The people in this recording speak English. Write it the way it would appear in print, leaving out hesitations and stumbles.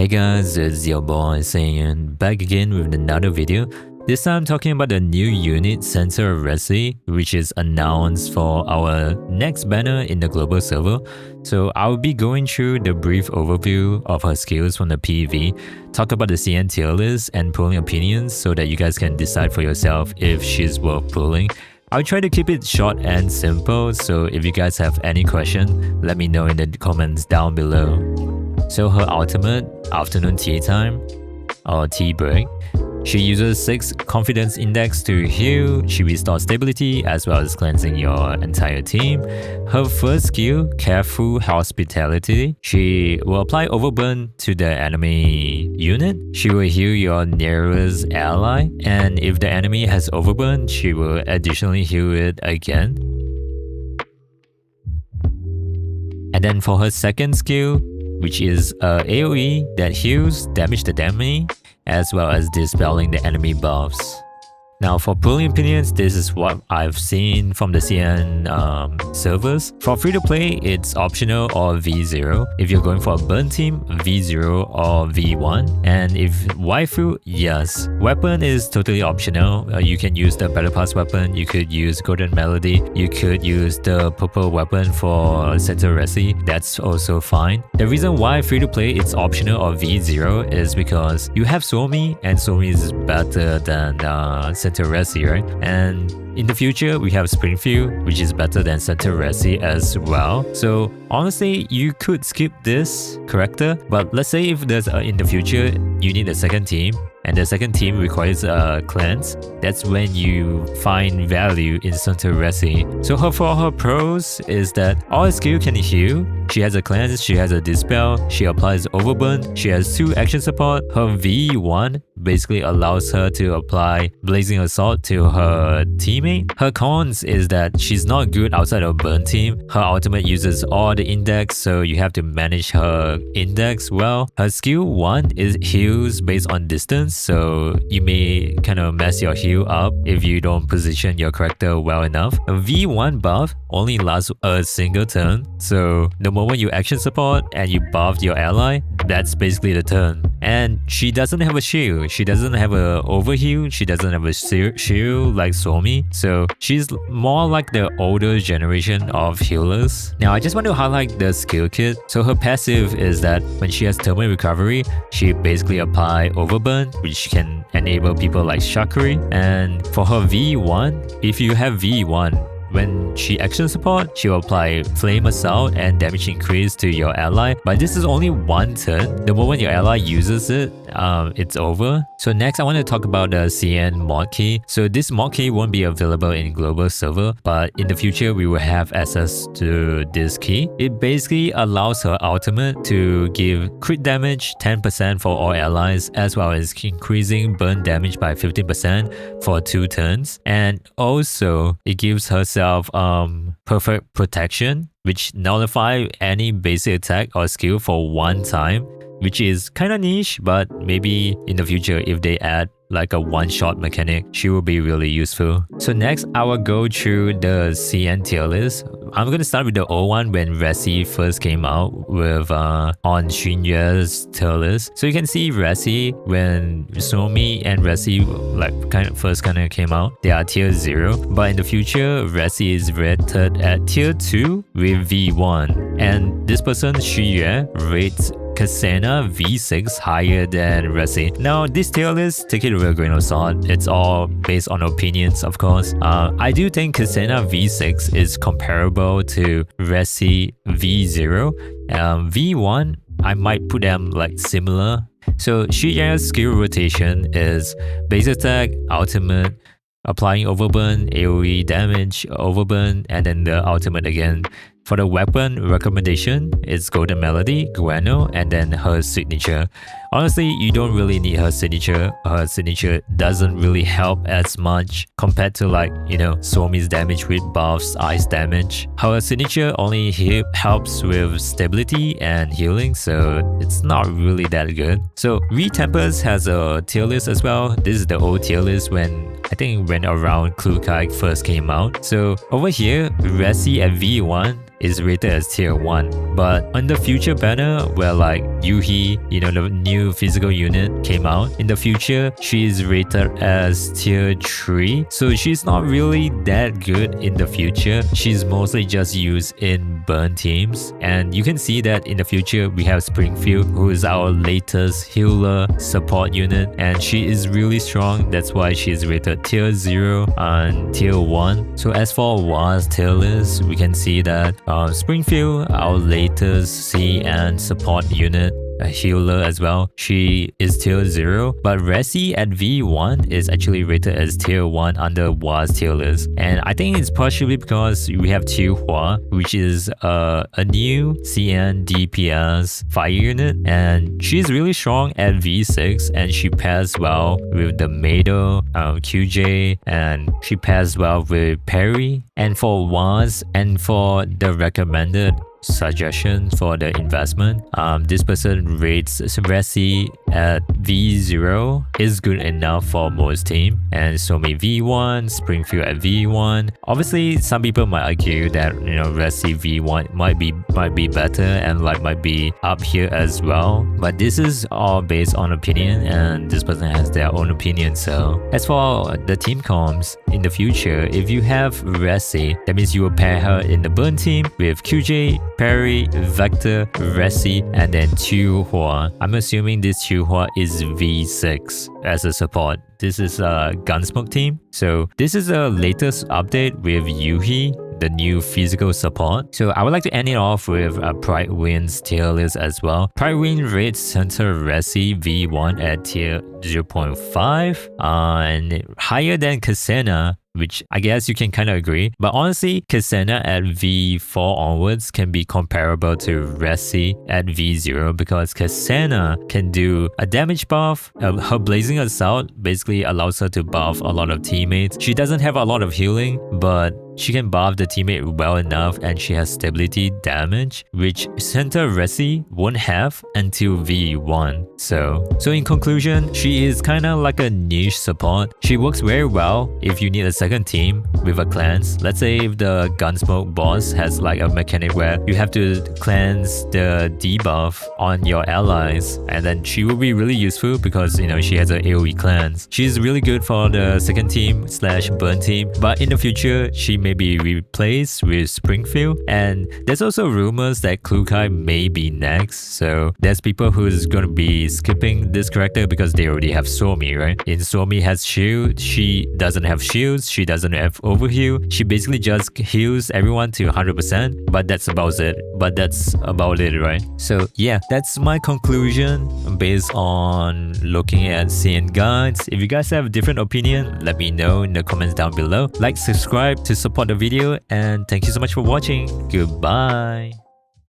Hey guys, it's your boy Sayan, back again with another video. This time talking about the new unit Centaureissi, which is announced for our next banner in the global server. So I'll be going through the brief overview of her skills from the PvP, talk about the CN tier list and pulling opinions so that you guys can decide for yourself if she's worth pulling. I'll try to keep it short and simple, so if you guys have any question, let me know in the comments down below. So her ultimate, afternoon tea time, or tea break. She uses 6 confidence index to heal, she restores stability as well as cleansing your entire team. Her first skill, careful hospitality, she will apply overburn to the enemy unit. She will heal your nearest ally, and if the enemy has overburn, she will additionally heal it again. And then for her second skill, which is AoE that heals damage the enemy as well as dispelling the enemy buffs. Now for pulling opinions, this is what I've seen from the CN servers. For free to play, it's optional or V0. If you're going for a burn team, V0 or V1. And if waifu, yes. Weapon is totally optional. You can use the Battle Pass weapon, you could use Golden Melody, you could use the purple weapon for Centaureissi, that's also fine. The reason why free to play it's optional or V0 is because you have Suomi, and Suomi is better than Centaureissi, right? And in the future, we have Springfield, which is better than Centaureissi as well. So honestly, you could skip this character, but let's say if there's in the future, you need a second team, and the second team requires a cleanse, that's when you find value in Centaureissi. So for her pros is that all skill can heal, she has a cleanse, she has a dispel, she applies overburn, she has 2 action support. Her V1 basically allows her to apply Blazing Assault to her teammate. Her cons is that she's not good outside of burn team. Her ultimate uses all the index, so you have to manage her index well. Her skill 1 is heals based on distance, so you may kind of mess your heal up if you don't position your character well enough. A V1 buff only lasts a single turn, so the moment you action support and you buff your ally, that's basically the turn. And she doesn't have a shield, she doesn't have a overheal, she doesn't have a shield like Suomi, so she's more like the older generation of healers. Now I just want to highlight the skill kit. So her passive is that when she has thermal recovery, she basically apply overburn, which can enable people like Shakuri. And for her V1, if you have V1, when she action support, she will apply Flame Assault and damage increase to your ally, but this is only 1 turn. The moment your ally uses it, it's over. So next I want to talk about the CN mod key. So this mod key won't be available in global server, but in the future we will have access to this key. It basically allows her ultimate to give crit damage 10% for all allies, as well as increasing burn damage by 15% for 2 turns. And also it gives herself perfect protection, which nullify any basic attack or skill for 1 time, which is kind of niche, but maybe in the future if they add like a one-shot mechanic, she will be really useful. So next I will go through the CN tier list. I'm gonna start with the old one when reTi first came out with on Shiyue's tier list. So you can see reTi when Suomi and reTi first came out, they are tier 0, but in the future reTi is rated at tier 2 with V1, and this person Shiyue rates Cassandra V6 higher than reTi. Now this tier list, take it with a grain of salt, it's all based on opinions of course. I do think Cassandra V6 is comparable to reTi V0. V1, I might put them like similar. So Shiyue's skill rotation is base attack, ultimate, applying overburn, AoE damage, overburn, and then the ultimate again. For the weapon recommendation, it's Golden Melody, Guano, and then her signature. Honestly, you don't really need her signature. Her signature doesn't really help as much compared to Suomi's damage with buffs, ice damage. Her signature only helps with stability and healing, so it's not really that good. So reTempest has a tier list as well. This is the old tier list when around Klukai first came out. So over here, reTi at V1 is rated as tier 1. But on the future banner where like Yuhi, you know, the new physical unit came out, in the future she is rated as tier 3. So she's not really that good in the future. She's mostly just used in burn teams. And you can see that in the future we have Springfield, who is our latest healer support unit, and she is really strong. That's why she is rated tier 0 and tier 1. So as for Waaa's tier list, we can see that Springfield, our latest CN support unit, a healer as well, she is tier 0, but reTi at V1 is actually rated as tier 1 under Waaa's tier list. And I think it's partially because we have Hua, which is a new CN DPS fire unit, and she's really strong at V6, and she pairs well with the Mado, QJ, and she pairs well with Perry. And for Waaa's and for the recommended suggestion for the investment, this person rates reTi at V0 is good enough for most team, and so may V1, Springfield at V1. Obviously some people might argue that, you know, reTi V1 might be better and like might be up here as well, but this is all based on opinion and this person has their own opinion. So as for the team comps in the future, if you have reTi, that means you will pair her in the burn team with QJ, Perry, Vector, reTi, and then Hua. I'm assuming this Hua is V6 as a support. This is a Gunsmoke team. So this is the latest update with Yuhi, the new physical support. So I would like to end it off with Prydwen's tier list as well. Prydwen rates Centaureissi V1 at tier 0.5 and higher than Cassena, which I guess you can kind of agree. But honestly, Cassena at V4 onwards can be comparable to reTi at V0 because Cassena can do a damage buff. Her Blazing Assault basically allows her to buff a lot of teammates. She doesn't have a lot of healing, but she can buff the teammate well enough, and she has stability damage, which Centaureissi won't have until V1. So in conclusion, she is kind of like a niche support. She works very well if you need a second team with a cleanse. Let's say if the Gunsmoke boss has like a mechanic where you have to cleanse the debuff on your allies, and then she will be really useful because, you know, she has an AoE cleanse. She's really good for the second team / burn team, but in the future she may be replaced with Springfield. And there's also rumors that Klukai may be next, so there's people who's gonna be skipping this character because they already have Somi, right? In Somi has shield, she doesn't have shields, she doesn't have overheal, she basically just heals everyone to 100%, but that's about it, right? So yeah, that's my conclusion based on looking at CN guides. If you guys have a different opinion, let me know in the comments down below. Like, subscribe to support the video, and thank you so much for watching. Goodbye.